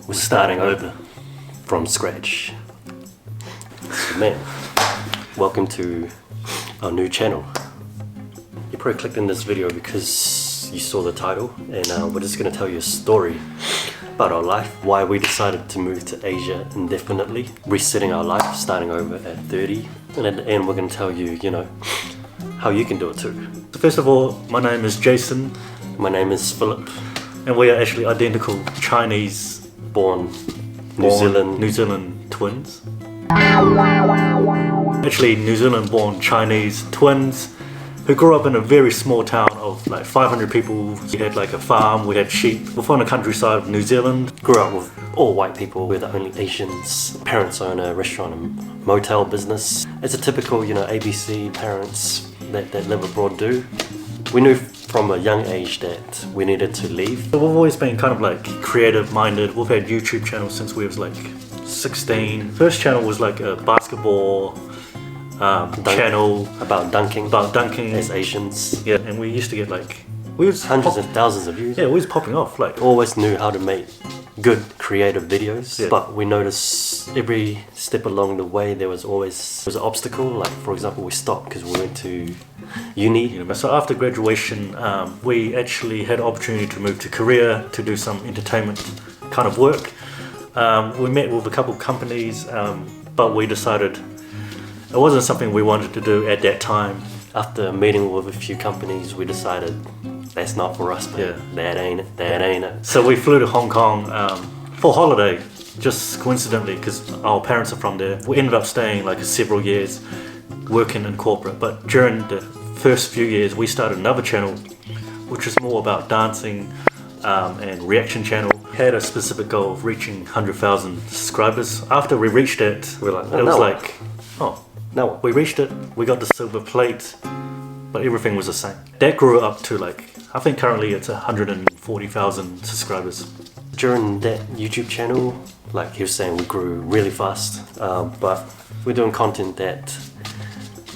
We're starting over from scratch. So man, welcome to our new channel. You probably clicked in this video because you saw the title, and we're just going to tell you a story about our life, why we decided to move to Asia indefinitely, resetting our life, starting over at 30, and at the end we're going to tell you, how you can do it too. So first of all, my name is Jason. My name is Philip. And we are actually identical Chinese Born New Zealand twins. Actually New Zealand born Chinese twins who grew up in a very small town of like 500 people. We had like a farm, we had sheep. We're from the countryside of New Zealand. Grew up with all white people. We're the only Asians. Parents own a restaurant and motel business. It's a typical, ABC parents that live abroad do. We knew from a young age that we needed to leave. We've always been kind of like creative minded. We've had YouTube channels since we was like 16. First channel was like a basketball channel about dunking as Asians. Yeah, and we used to get like hundreds and thousands of views. Yeah, we was popping off. Like always knew how to make good creative videos, yeah. But we noticed every step along the way there was an obstacle. Like for example, we stopped because we went to uni. So after graduation, we actually had an opportunity to move to Korea to do some entertainment kind of work. We met with a couple of companies, but we decided it wasn't something we wanted to do at that time. After meeting with a few companies, we decided that's not for us, but yeah. That ain't it. So we flew to Hong Kong for holiday, just coincidentally, because our parents are from there. We ended up staying like several years, working in corporate, but during the first few years we started another channel which was more about dancing and reaction channel. We had a specific goal of reaching 100,000 subscribers. After we reached it, we reached it, we got the silver plate, but everything was the same. That grew up to like, I think currently it's 140,000 subscribers. During that YouTube channel, like he was saying, we grew really fast, but we're doing content that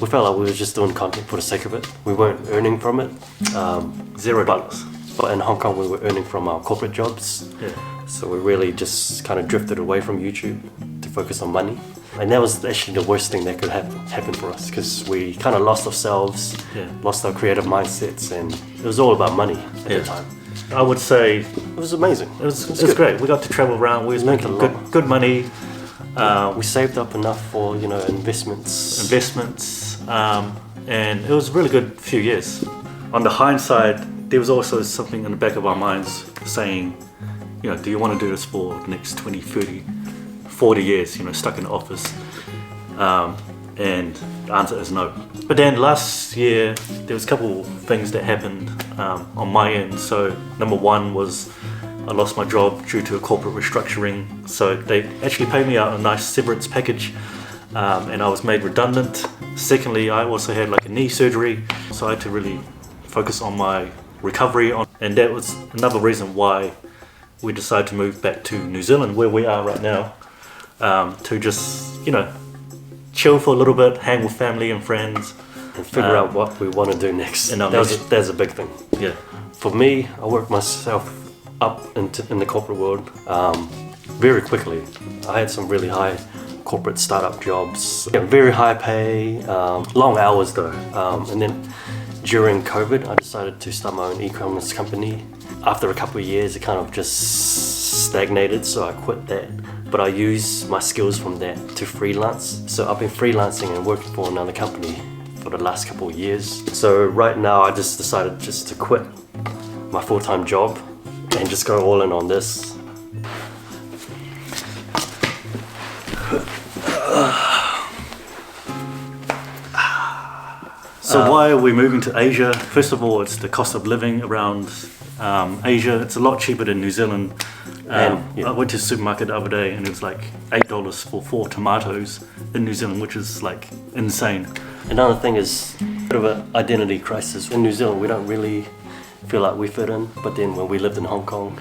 we felt like we were just doing content for the sake of it. We weren't earning from it. $0. But in Hong Kong we were earning from our corporate jobs. Yeah. So we really just kind of drifted away from YouTube to focus on money. And that was actually the worst thing that could happen for us, because we kind of lost ourselves, lost our creative mindsets, and it was all about money at the time. I would say it was amazing. It was great. We got to travel around. We was making good money. We saved up enough for investments, and it was a really good few years. On the hindsight, there was also something in the back of our minds saying, do you want to do this for the next 20, 30, 40 years, stuck in the office? And the answer is no. But then last year, there was a couple things that happened on my end. So number one was I lost my job due to a corporate restructuring. So they actually paid me out a nice severance package, and I was made redundant. Secondly, I also had like a knee surgery, so I had to really focus on my recovery, and that was another reason why we decided to move back to New Zealand, where we are right now, to just chill for a little bit, hang with family and friends, and figure out what we want to do next. And that's a big thing. Yeah. For me, I worked myself up in the corporate world very quickly. I had some really high corporate startup jobs, very high pay, long hours though, and then during COVID I decided to start my own e-commerce company. After a couple of years it kind of just stagnated, so I quit that, but I used my skills from that to freelance. So I've been freelancing and working for another company for the last couple of years. So right now I just decided to quit my full-time job and just go all in on this. So why are we moving to Asia? First of all, it's the cost of living around Asia. It's a lot cheaper than New Zealand. I went to the supermarket the other day and it was like $8 for 4 tomatoes in New Zealand, which is like insane. Another thing is a bit of an identity crisis. In New Zealand we don't really feel like we fit in, but then when we lived in Hong Kong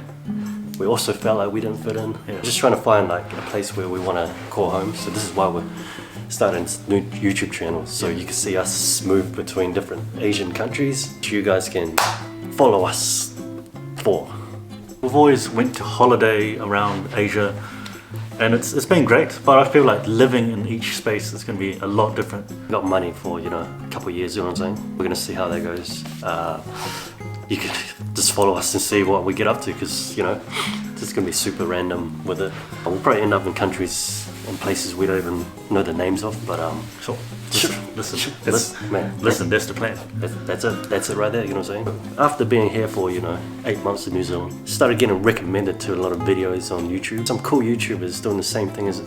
we also felt like we didn't fit in. Yeah. Just trying to find like a place where we want to call home. So this is why we're starting new YouTube channels, so you can see us move between different Asian countries. You guys can follow us for. We've always went to holiday around Asia, and it's been great, but I feel like living in each space is going to be a lot different. Got money for, you know, a couple of years, you know what I'm saying? We're gonna see how that goes. You could just follow us and see what we get up to, because, you know, it's gonna be super random with it. We'll probably end up in countries and places we don't even know the names of, but So, listen, man, listen, that's the plan. that's it right there, you know what I'm saying? After being here for, you know, 8 months in New Zealand, started getting recommended to a lot of videos on YouTube. Some cool YouTubers doing the same thing as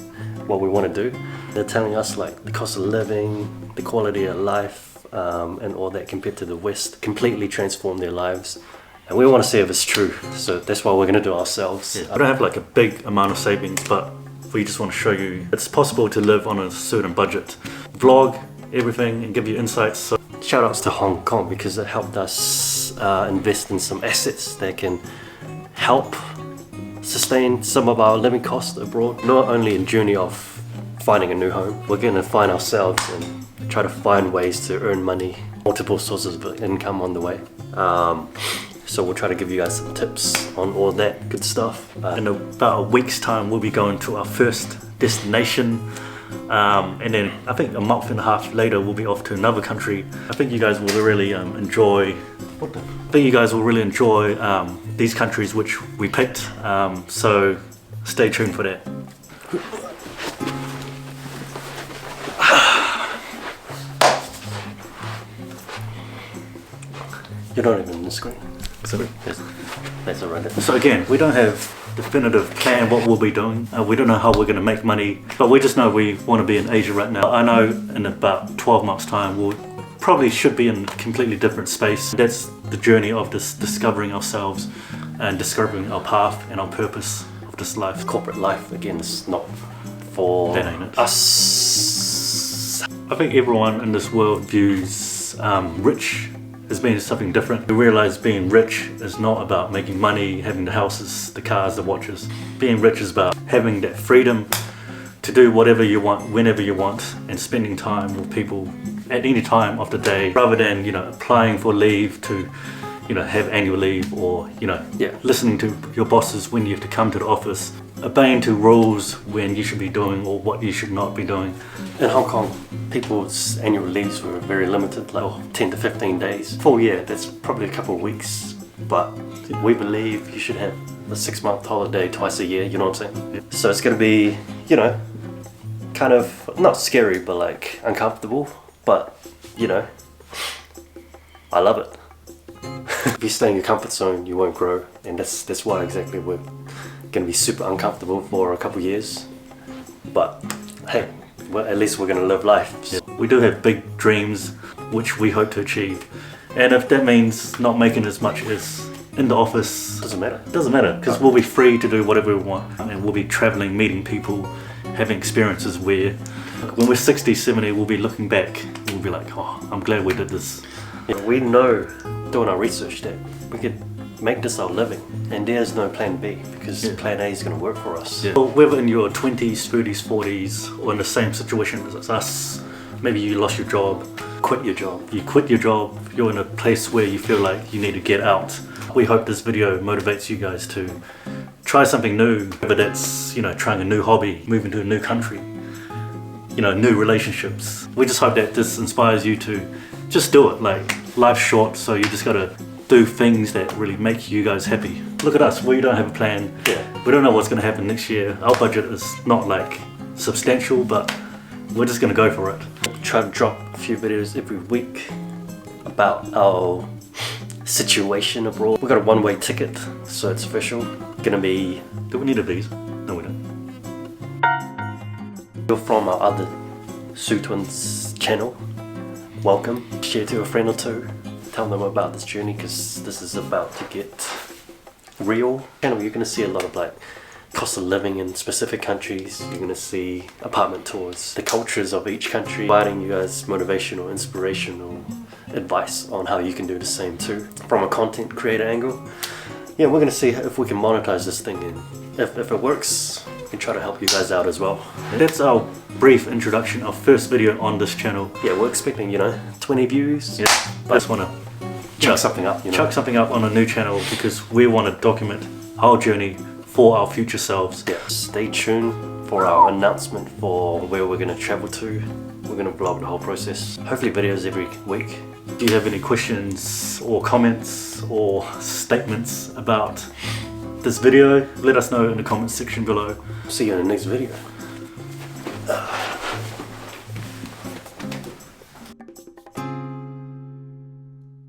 what we want to do. They're telling us like the cost of living, the quality of life, and all that compared to the West completely transformed their lives. And we want to see if it's true, so that's why we're going to do it ourselves. I don't have like a big amount of savings, but we just want to show you it's possible to live on a certain budget. Vlog everything and give you insights. So shout outs to Hong Kong, because it helped us invest in some assets that can help sustain some of our living costs abroad. Not only in journey of finding a new home, we're going to find ourselves and try to find ways to earn money, multiple sources of income on the way. So we'll try to give you guys some tips on all that good stuff. in about a week's time, we'll be going to our first destination. And then I think a month and a half later, we'll be off to another country. I think you guys will really enjoy. I think you guys will really enjoy these countries which we picked. So stay tuned for that. You're not even in the screen. So, That's alright. so again, we don't have definitive plan what we'll be doing. We don't know how we're going to make money, but we just know we want to be in Asia right now. I know in about 12 months time we'll probably should be in a completely different space. That's the journey of this discovering ourselves and discovering our path and our purpose of this life. Corporate life, again, is not for That ain't it. us. I think everyone in this world views rich as being something different. We realize being rich is not about making money, having the houses, the cars, the watches. Being rich is about having that freedom to do whatever you want, whenever you want, and spending time with people at any time of the day, rather than, you know, applying for leave to, you know, have annual leave, or, you know, listening to your bosses when you have to come to the office, obeying to rules when you should be doing or what you should not be doing. In Hong Kong, people's annual leaves were very limited, like 10 to 15 days. Full year, that's probably a couple of weeks, but we believe you should have a 6-month holiday twice a year, you know what I'm saying? So it's going to be, you know, kind of, not scary, but like uncomfortable, but, you know, I love it. If you stay in your comfort zone, you won't grow, and that's why exactly we're going to be super uncomfortable for a couple of years. But hey, well, at least we're going to live life. Yeah. We do have big dreams which we hope to achieve, and if that means not making as much as in the office, Doesn't matter. doesn't matter, because we'll be free to do whatever we want, and we'll be traveling, meeting people, having experiences where when we're 60, 70, we'll be looking back and we'll be like, oh, I'm glad we did this. Yeah, we know, doing our research, that we could make this our living, and there's no plan B, because plan A is going to work for us. Yeah. Well, whether in your 20s, 30s, 40s, or in the same situation as us, maybe you lost your job, Quit your job. you quit your job, you're in a place where you feel like you need to get out. We hope this video motivates you guys to try something new, whether that's, you know, trying a new hobby, moving to a new country, you know, new relationships. We just hope that this inspires you to just do it. Like, life's short, so you just gotta do things that really make you guys happy. Look at us, we don't have a plan. Yeah. We don't know what's gonna happen next year. Our budget is not like substantial, but we're just gonna go for it. Try to drop a few videos every week about our situation abroad. We got a one-way ticket, so it's official. Gonna be, Do we need a visa? No, we don't. you're from our other Twinz channel. Welcome. Share to a friend or two. Tell them about this journey, because this is about to get real. Channel, you're gonna see a lot of like cost of living in specific countries. You're gonna see apartment tours, the cultures of each country, providing you guys motivational, inspirational advice on how you can do the same too. From a content creator angle, yeah, we're gonna see if we can monetize this thing, and if it works, we can try to help you guys out as well. That's our brief introduction, our first video on this channel. Yeah, we're expecting, you know, 20 views. Yeah, I just wanna Chuck something up, you know. chuck something up on a new channel because we want to document our journey for our future selves. Yeah. Stay tuned for our announcement for where we're going to travel to. We're going to vlog the whole process. Hopefully videos every week. Do you have any questions or comments or statements about this video? Let us know in the comments section below. See you in the next video.